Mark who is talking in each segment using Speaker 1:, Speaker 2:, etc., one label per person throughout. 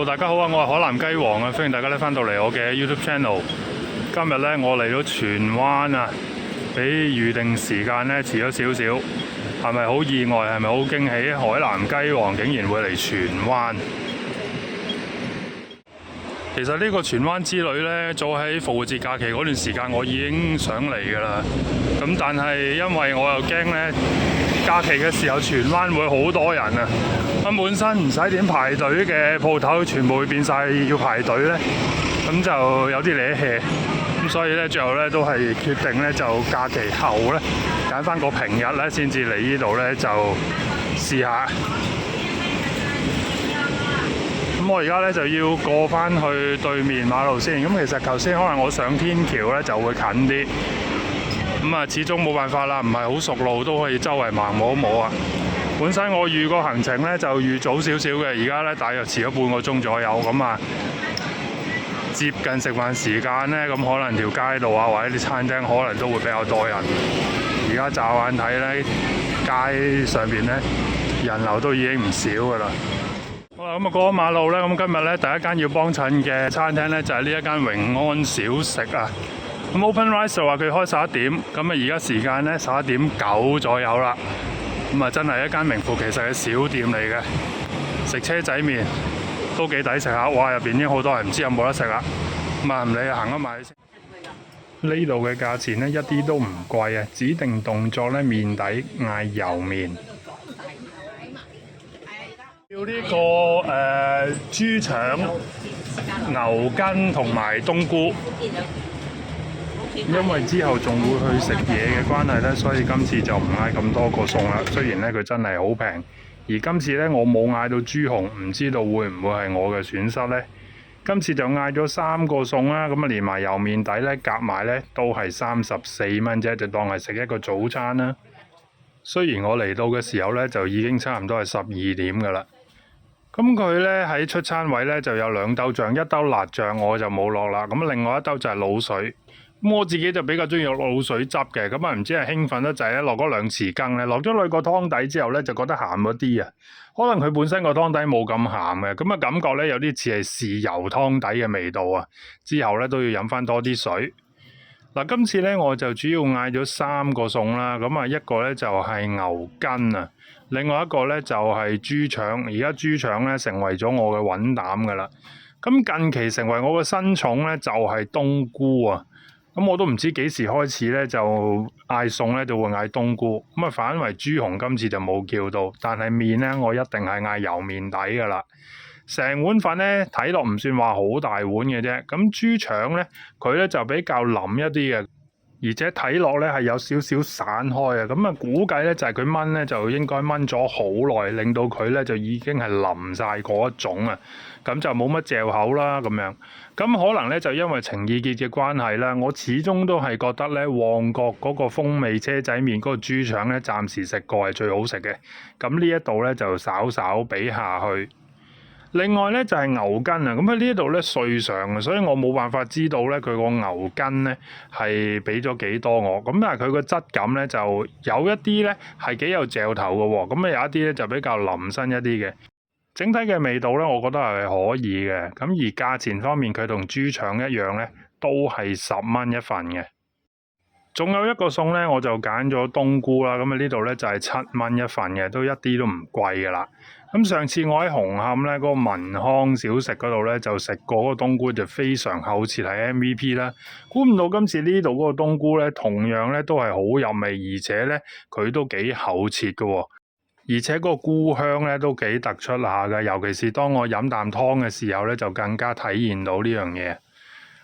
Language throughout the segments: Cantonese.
Speaker 1: 大家好啊！我係海南雞王啊，歡迎大家咧翻到嚟我嘅 YouTube channel。今日咧我嚟到荃灣啊，比預定時間咧遲咗少少，係咪好意外？係咪好驚喜？海南雞王竟然會嚟荃灣。其實呢個荃灣之旅呢，早喺復活節假期嗰段時間我已經想嚟㗎啦。咁但係因為我又驚呢，假期嘅時候荃灣會好多人啊。咁本身唔使點排隊嘅鋪頭，全部會變晒要排隊呢，咁就有啲惹氣。咁所以呢，最後呢都係決定呢，就假期後呢，揀翻個平日呢，先至嚟呢度呢，就試下。咁我而家咧就要過翻去對面馬路先。咁其實頭先可能我上天橋咧就會近啲。咁啊，始終冇辦法啦，唔係好熟路都可以周圍盲摸摸啊。本身我預個行程咧就預早少少嘅，而家咧大約遲咗半個鐘左右。咁啊，接近食飯時間咧，咁可能條街道啊或者啲餐廳可能都會比較多人。而家驟眼睇咧，街上邊咧人流都已經唔少㗎啦。好啦，咁啊過咗馬路咧，咁今日咧第一間要幫襯嘅餐廳咧就係呢一間榮安小食啊。咁 OpenRice 就話佢開11點，咁啊而家時間咧11:09左右啦。咁啊真係一間名副其實嘅小店嚟嘅，食車仔麵都幾抵食下。哇！入邊已經好多人，唔知有冇得食啦。咁啊唔理啊，行咗埋先。呢度嘅價錢咧一啲都唔貴啊，指定動作咧麵底嗌油麵。要呢個豬腸、牛筋同埋冬菇，因為之後仲會去食嘢嘅關係咧，所以今次就唔嗌咁多個餸啦。雖然咧佢真係好平，而今次咧我冇嗌到豬紅，唔知道會唔會係我嘅損失呢？今次就嗌咗3個餸啦，咁啊連埋油麵底咧夾埋咧都係34蚊啫，就當係食一個早餐啦。雖然我嚟到嘅時候咧就已經差唔多係12點㗎啦。咁佢咧喺出餐位咧就有2兜醬，一兜辣醬我就冇落啦。咁另外一兜就係滷水。咁我自己就比較中意有滷水汁嘅。咁啊唔知係興奮得滯咧，落嗰2匙羹咧，落咗落個湯底之後咧，就覺得鹹咗啲啊。可能佢本身個湯底冇咁鹹嘅，咁啊感覺咧有啲似係豉油湯底嘅味道啊。之後咧都要飲翻多啲水。嗱，今次咧我就主要嗌咗3個餸啦。咁啊一個咧就係牛筋啊。另外一個咧就係豬腸，而家豬腸咧成為咗我嘅穩膽㗎啦。咁近期成為我嘅新寵咧就係冬菇啊。咁我都唔知幾時開始咧就嗌餸咧就會嗌冬菇。咁啊反為豬紅今次就冇叫到，但係麵咧我一定係嗌油麵底㗎啦。成碗飯咧睇落唔算話好大碗嘅啫。咁豬腸咧佢咧就比較腍一啲嘅。而且睇落咧係有少少散開啊，咁啊估計咧就係佢燜咧就應該燜咗好耐，令到佢咧就已經係腍晒嗰一種啊，咁就冇乜嚼口啦咁樣。咁可能咧就因為情意結嘅關係啦，我始終都係覺得咧旺角嗰個風味車仔麵嗰個豬腸咧暫時食過係最好食嘅。咁呢一度咧就稍稍比下去。另外咧就係牛筋啊，咁喺呢一度咧碎上嘅，所以我冇辦法知道咧佢個牛筋咧係俾咗幾多我。咁但係佢個質感咧就有一啲咧係幾有嚼頭嘅喎，咁啊有一啲咧就比較腍身一啲嘅。整體嘅味道咧，我覺得係可以嘅。咁而價錢方面，佢同豬腸一樣咧，都係10蚊一份嘅。仲有一個餸咧，我就揀咗冬菇啦。咁啊呢度咧就係7蚊一份嘅，都一啲都唔貴㗎啦。咁上次我喺紅磡咧嗰個文康小食嗰度咧就食過嗰個冬菇，就非常厚切係 MVP 啦。估唔到今次呢度嗰個冬菇咧，同樣咧都係好入味，而且咧佢都幾厚切嘅喎。而且嗰個菇香咧都幾突出下嘅，尤其是當我飲啖湯嘅時候咧，就更加體現到呢樣嘢。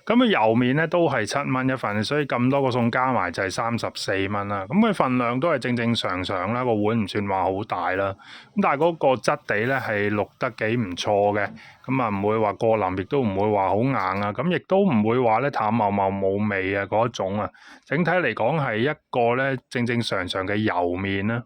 Speaker 1: 咁啊油麵咧都係7蚊一份，所以咁多個餸加埋就係34蚊啦。咁佢份量都係正正常常啦，個碗唔算話好大啦。咁但係嗰個質地咧係淥得幾唔錯嘅，咁啊唔會話過腍，亦都唔會話好硬啊。咁亦都唔會話咧淡茂茂冇味啊嗰種啊。整體嚟講係一個咧正正常常嘅油麵啦。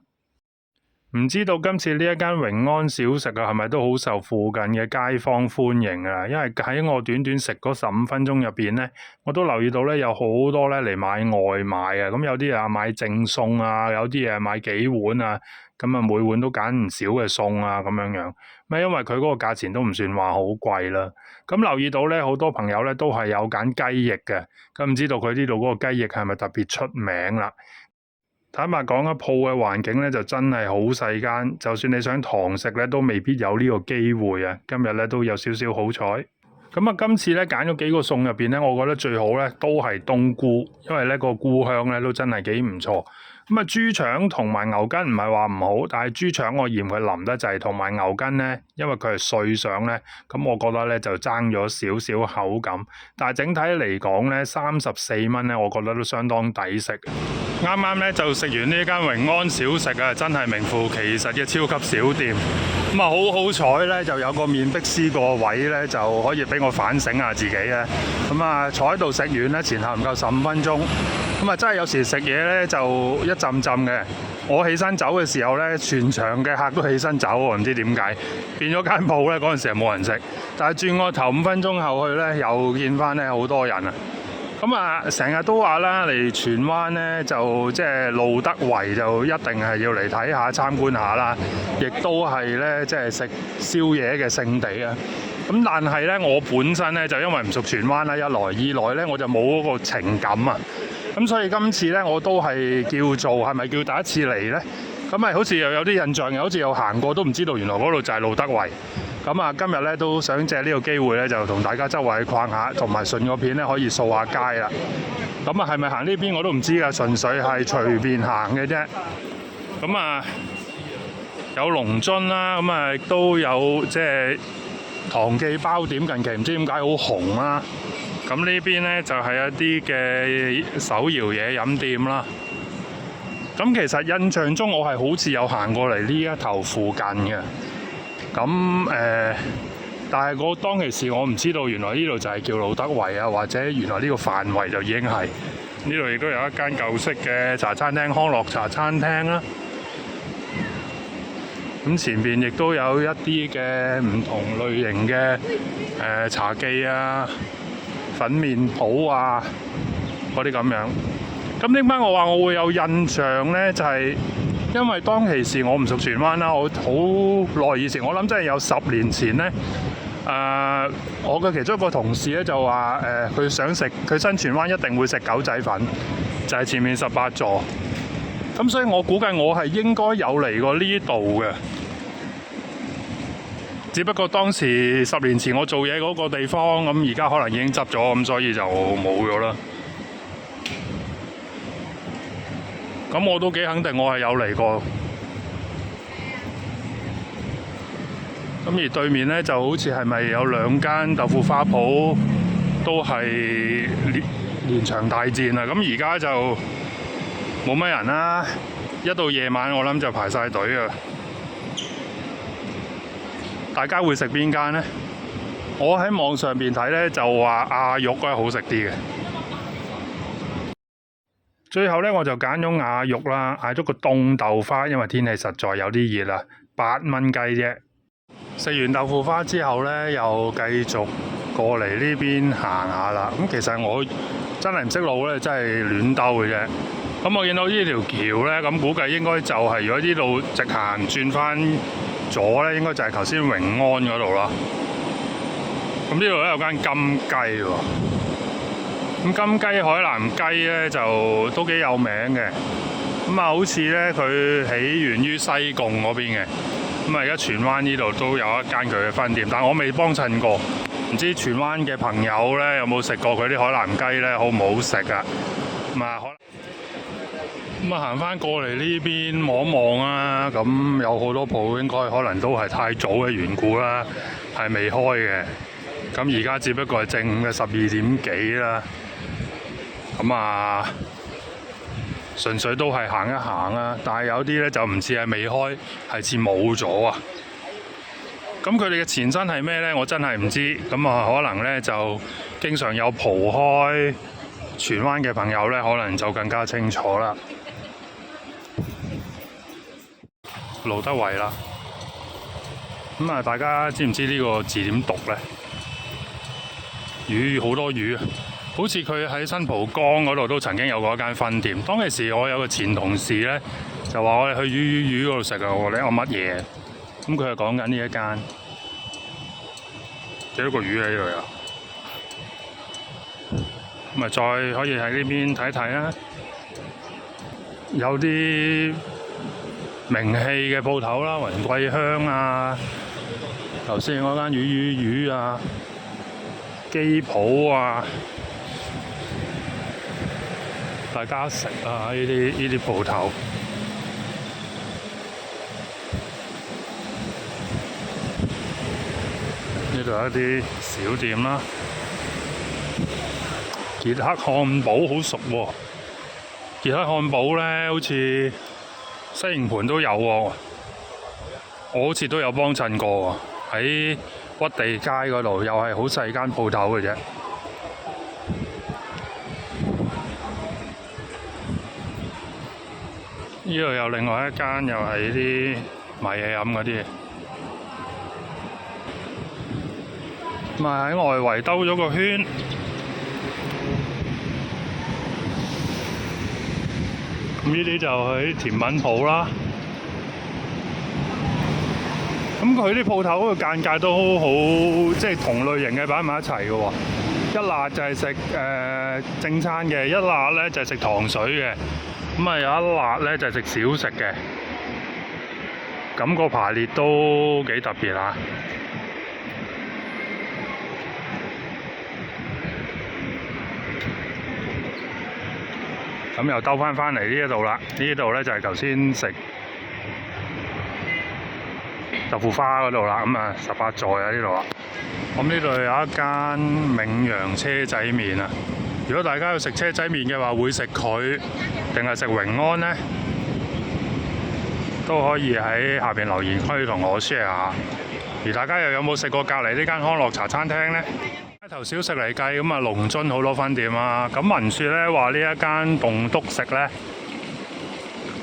Speaker 1: 唔知道今次呢一間榮安小食啊，係咪都好受附近嘅街坊歡迎啊？因為喺我短短食嗰15分鐘入邊咧，我都留意到咧有好多咧嚟買外賣啊。咁有啲啊買剩餸啊，有啲嘢買幾碗啊，咁啊每碗都揀唔少嘅餸啊，咁樣樣。咁因為佢嗰個價錢都唔算話好貴啦。咁留意到咧，好多朋友咧都係有揀雞翼嘅。咁唔知道佢呢度嗰個雞翼係咪特別出名啦？坦白講，鋪嘅環境咧就真係好細間，就算你想堂食咧，都未必有呢個機會啊！今日咧都有少少好彩。咁啊，今次咧揀咗幾個餸入邊咧，我覺得最好咧都係冬菇，因為咧個菇香咧都真係幾唔錯。咁啊，豬腸同埋牛筋唔係話唔好，但係豬腸我嫌佢腍得滯，同埋牛筋咧，因為佢係碎上咧，咁我覺得咧就爭咗少少口感。但係整體嚟講咧，34蚊咧，我覺得都相當抵食。啱啱咧就食完呢間榮安小食啊，真係名副其實嘅超級小店。咁啊，好彩咧，就有個面壁思過位咧，就可以俾我反省下自己咧。咁啊，坐喺度食完咧，前後唔夠15分鐘。咁啊，真係有時食嘢咧就一陣陣嘅。我起身走嘅時候咧，全場嘅客都起身走喎，唔知點解變咗間鋪咧。嗰陣時係冇人食，但係轉個頭5分鐘後去咧，又見翻咧好多人啊！咁啊，成日都話啦，嚟荃灣咧就即係路德圍就一定係要嚟睇下參觀下啦，亦都係咧即係食宵夜嘅聖地啊！咁但係咧，我本身咧就因為唔熟荃灣啦，一來二來咧我就冇嗰個情感啊！咁所以今次咧我都係叫做係咪叫第一次嚟咧？咁咪好似又有啲印象，又好似有行過，都唔知道原來嗰度就係路德圍。咁啊，今日咧都想借呢個機會咧，就同大家周圍去逛下，同埋順個片咧可以掃下街啦。咁啊，係咪行呢邊我都唔知㗎，純粹係隨便行嘅啫。咁啊，有龍津啦，咁啊亦都有即係唐記包點，近期唔知點解好紅啦。咁呢邊咧就係一啲嘅手搖嘢飲店啦。咁其實印象中我係好似有行過嚟呢一頭附近嘅。咁但係我當其時我唔知道原來呢度就係叫路德圍啊，或者原來呢個範圍就已經係呢度，亦都有一間舊式嘅茶餐廳，康樂茶餐廳啦。咁前邊亦都有一啲嘅唔同類型嘅茶記啊、粉麵鋪啊嗰啲咁樣。咁點解我話我會有印象呢？就係因為當其時我唔熟荃灣啦，我好耐以前，我諗真係有10年前呢。我嘅其中一個同事咧就話佢想食，佢新荃灣一定會食狗仔粉，就係前面18座。咁所以我估計我係應該有嚟過呢度嘅，只不過當時10年前我做嘢嗰個地方，咁而家可能已經執咗，咁所以就冇咗啦。咁我都幾肯定我係有嚟過。咁而對面咧就好似係咪有2間豆腐花鋪都係連場大戰啊！咁而家就冇乜人啦，一到夜晚我諗就排晒隊啊！大家會食邊間呢？我喺網上邊睇咧就話亞玉咧好食啲嘅。最後咧我就揀咗亞玉啦，嗌咗個凍豆花，因為天氣實在有啲熱啦，8蚊雞啫。食完豆腐花之後咧，又繼續過嚟呢邊行下啦。咁其實我真係唔識路咧，真係亂兜嘅啫。咁我見到呢條橋咧，咁估計應該就係如果呢度直行轉翻左咧，應該就係頭先榮安嗰度啦。咁呢度咧有間金雞喎。咁金雞海南雞咧就都幾有名嘅。咁啊，好似咧佢起源於西貢嗰邊嘅。咁啊，而家荃灣呢度都有一間佢嘅分店，但我未幫襯過，唔知荃灣嘅朋友咧有冇食過佢啲海南雞咧，好唔好食啊？咁啊，行翻過嚟呢邊望一望啊，咁有好多鋪應該可能都係太早嘅緣故啦，係未開嘅。咁而家只不過係正午嘅12點幾啦。咁啊，純粹都係行一行啊，但係有啲咧就唔似係未開，係似冇咗啊！咁佢哋嘅前身係咩咧？我真係唔知。咁啊，可能咧就經常有蒲開荃灣嘅朋友咧，可能就更加清楚啦。路德圍啦。咁啊，大家知唔知呢個字點讀呢？魚好多魚啊！好似佢喺新蒲崗嗰度都曾經有過一間分店。當其時我有個前同事呢，就話我哋去魚嗰度食啊，我話你乜嘢？咁佢係講緊呢一間幾多個魚喺度啊？咁啊，再可以喺呢邊睇睇啦，有啲名氣嘅鋪頭啦，雲桂香啊，頭先嗰間魚啊，機鋪啊，大家食啊，呢啲鋪頭。呢度有一啲小店啦，傑克漢堡好熟喎，傑克漢堡咧好似西營盤都有喎，我好似都有幫襯過喎，喺屈地街嗰度又係好細間鋪頭嘅啫。呢度有另外一間又係啲賣嘢飲嗰啲。咁啊喺外圍兜咗個圈，咁呢啲就係甜品鋪啦。咁佢啲鋪頭嘅間隔都好，即係同類型嘅擺埋一齊嘅喎。一辣就係食正餐嘅，一辣咧就係食糖水嘅。咁啊有一辣咧就係食小食嘅。咁個排列都幾特別啊！咁又兜翻嚟呢一度啦，呢度咧就係頭先食豆腐花嗰度啦，咁啊18座啊呢度啊。咁呢度有一間名揚車仔麵啊。如果大家要食車仔麵嘅話，會食佢定係食榮安呢？都可以喺下邊留言區同我 share 下。而大家又有冇食過隔離呢間康樂茶餐廳呢？一頭小食嚟計，咁啊龍津好多分店啊。咁聞説咧話呢一間棟篤食咧，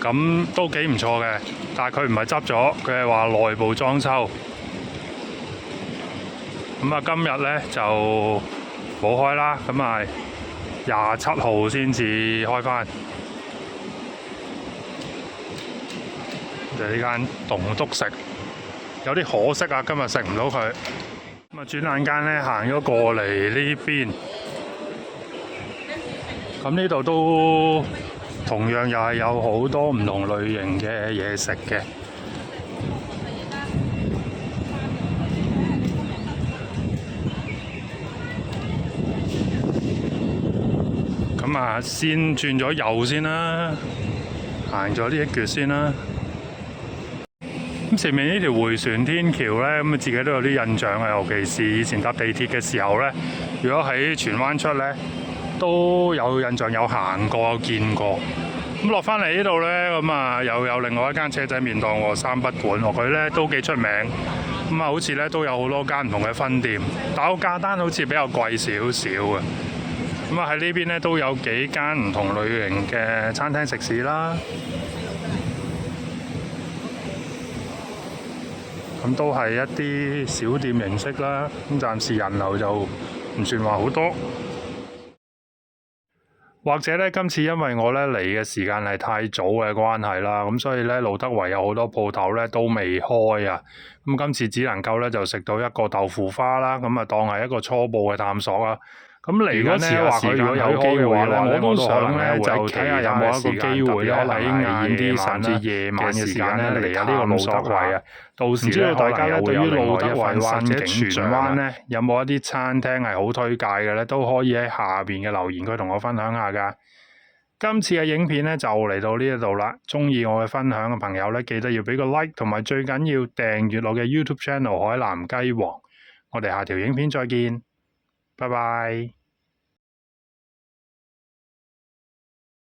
Speaker 1: 咁都幾唔錯嘅。但係佢唔係執咗，佢係話內部裝修。咁啊今日咧就冇開啦，咁啊27號先至開返。就係呢間棟篤食，有啲可惜啊，今日食唔到佢。咁啊，轉眼間咧行咗過嚟呢邊，咁呢度都同樣又係有好多唔同類型嘅嘢食嘅。咁啊，先轉咗右先啦，行咗呢一橛先啦。咁前面呢條迴旋天橋咧，咁啊自己都有啲印象啊，尤其是以前搭地鐵嘅時候咧，如果喺荃灣出咧，都有印象有行過有見過。咁落翻嚟呢度咧，咁啊又有另外一間車仔麵檔喎，三不管喎，佢咧都幾出名。咁啊，好似咧都有好多間唔同嘅分店，但係個價單好似比較貴少少嘅。咁啊喺呢邊咧都有幾間唔同類型嘅餐廳食肆啦。咁都係一啲小店形式啦，咁暫時人流就唔算話好多。或者咧，今次因為我咧嚟嘅時間係太早嘅關係啦，咁所以咧路德圍有好多鋪頭咧都未開啊。咁今次只能夠咧就食到一個豆腐花啦，咁啊當係一個初步嘅探索啊。咁嚟緊咧話佢如果有機會嘅話咧，我都想咧就睇下有冇一個機會咧喺晏啲甚至夜晚嘅時間咧嚟下呢個路德圍啊。到時咧大家咧對於路德圍或者荃灣咧有冇一啲餐廳係好推介嘅咧，都可以喺下邊嘅留言區同我分享下㗎。今次嘅影片咧就嚟到呢一度啦，鍾意我嘅分享嘅朋友咧記得要俾個 like， 同埋最緊要訂閱我嘅 YouTube channel 海南雞王。我哋下條影片再見，拜拜。